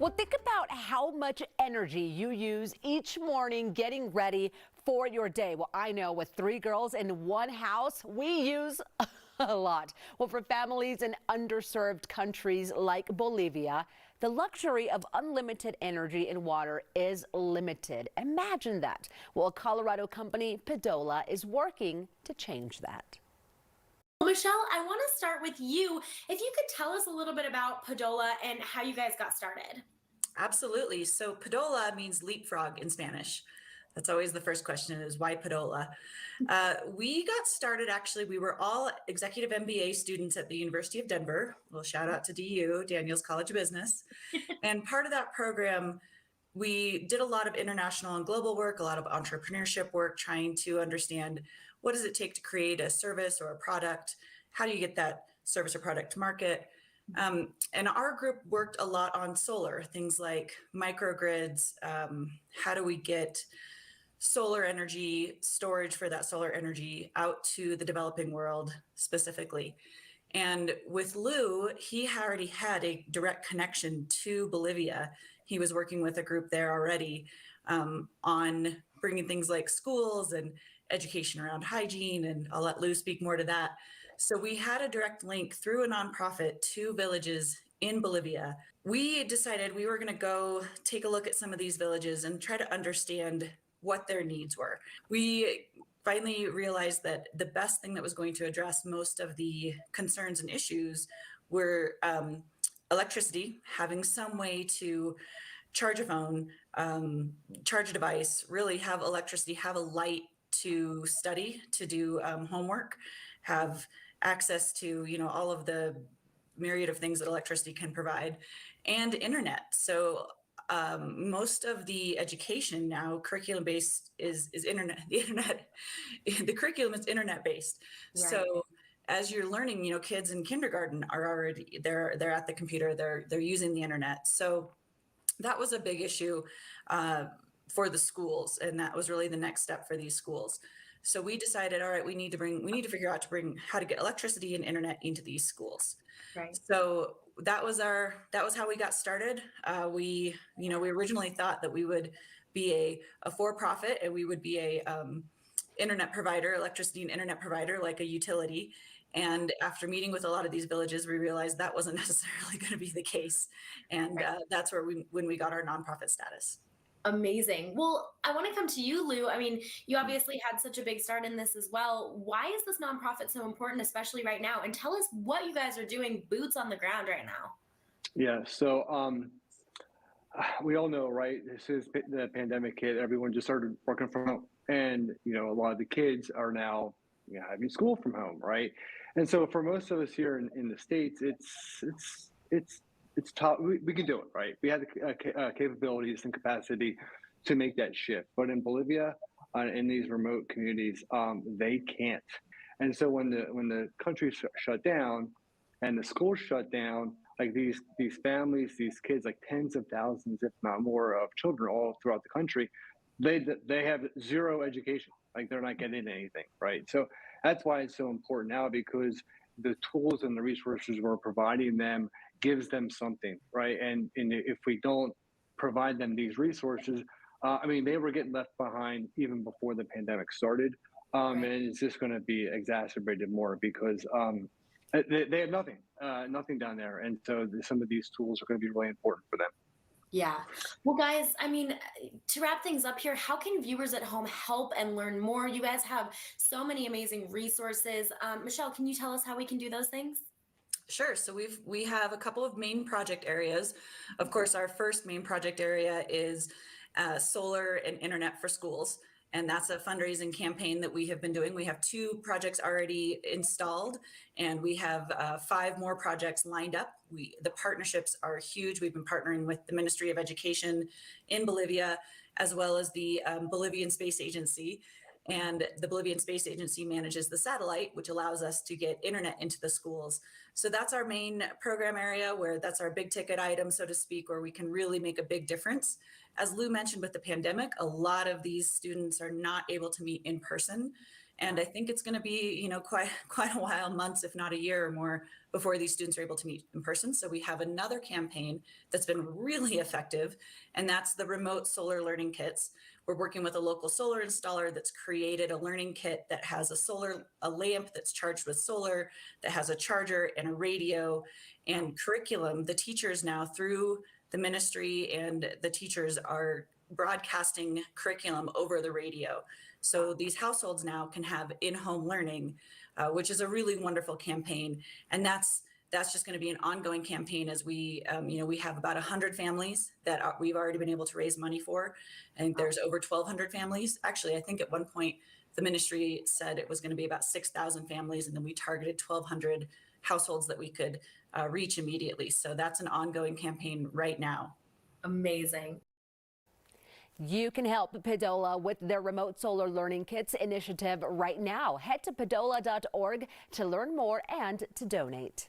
Well, think about how much energy you use each morning getting ready for your day. Well, I know with 3 girls in one house, we use a lot. Well, for families in underserved countries like Bolivia, the luxury of unlimited energy and water is limited. Imagine that. Well, a Colorado company, Pidola, is working to change that. Well, Michelle, I want to start with you. If you could tell us a little bit about Padola and how you guys got started. Absolutely. So Padola means leapfrog in Spanish. That's always the first question is why Padola? We got started, actually, we were all executive MBA students at the University of Denver. Well, shout out to DU, Daniel's College of Business. And part of that program, we did a lot of international and global work, a lot of entrepreneurship work, trying to understand what does it take to create a service or a product? How do you get that service or product to market? And our group worked a lot on solar, things like microgrids. How do we get solar energy storage for that solar energy out to the developing world specifically? And with Lou, he already had a direct connection to Bolivia. He was working with a group there already on bringing things like schools and education around hygiene, and I'll let Lou speak more to that. So we had a direct link through a nonprofit to villages in Bolivia. We decided we were going to go take a look at some of these villages and try to understand what their needs were. We finally realized that the best thing that was going to address most of the concerns and issues were electricity, having some way to charge a phone, charge a device, really have electricity, have a light to study, to do homework, have access to, all of the myriad of things that electricity can provide, and internet. So most of the education now, curriculum based, is internet. The curriculum is internet based. Right. So as you're learning, kids in kindergarten are already they're at the computer, they're using the internet. So that was a big issue for the schools, and that was really the next step for these schools. So we decided, all right, we need to figure out how to get electricity and internet into these schools. Right. So that was how we got started. We originally thought that we would be a for-profit, and we would be a internet provider, electricity and internet provider, like a utility. And after meeting with a lot of these villages, we realized that wasn't necessarily going to be the case. And that's when we got our nonprofit status. Amazing. Well, I want to come to you, Lou. I mean, you obviously had such a big start in this as well. Why is this nonprofit so important, especially right now? And tell us what you guys are doing, boots on the ground right now. Yeah. So we all know, right? This is the pandemic hit. Everyone just started working from home, and a lot of the kids are now having school from home, right? And so for most of us here in the States, it's tough. We can do it, right? We have the capabilities and capacity to make that shift. But in Bolivia, in these remote communities, they can't. And so when the country shut down and the schools shut down, like these families, these kids, like tens of thousands, if not more, of children all throughout the country, they have zero education. Like they're not getting anything, right? So that's why it's so important now, because the tools and the resources we're providing them gives them something, right? And if we don't provide them these resources, they were getting left behind even before the pandemic started. And it's just going to be exacerbated more because they have nothing down there. And so some of these tools are going to be really important for them. Yeah. Well, guys, to wrap things up here, how can viewers at home help and learn more? You guys have so many amazing resources. Michelle, can you tell us how we can do those things? Sure. So we have a couple of main project areas. Of course, our first main project area is solar and internet for schools. And that's a fundraising campaign that we have been doing. We have 2 projects already installed, and we have 5 more projects lined up. The partnerships are huge. We've been partnering with the Ministry of Education in Bolivia, as well as the Bolivian Space Agency. And the Bolivian Space Agency manages the satellite, which allows us to get internet into the schools. So that's our main program area, where that's our big ticket item, so to speak, where we can really make a big difference. As Lou mentioned, with the pandemic, a lot of these students are not able to meet in person. And I think it's going to be, quite a while, months, if not a year or more, before these students are able to meet in person. So we have another campaign that's been really effective, and that's the remote solar learning kits. We're working with a local solar installer that's created a learning kit that has a lamp that's charged with solar, that has a charger and a radio and curriculum. The teachers now, through the ministry and the teachers, are broadcasting curriculum over the radio. So these households now can have in-home learning, which is a really wonderful campaign. And that's just going to be an ongoing campaign as we have about 100 families that we've already been able to raise money for. I think there's over 1,200 families. Actually, I think at one point the ministry said it was going to be about 6,000 families, and then we targeted 1,200 households that we could reach immediately. So that's an ongoing campaign right now. Amazing. You can help Pidola with their remote solar learning kits initiative right now. Head to padola.org to learn more and to donate.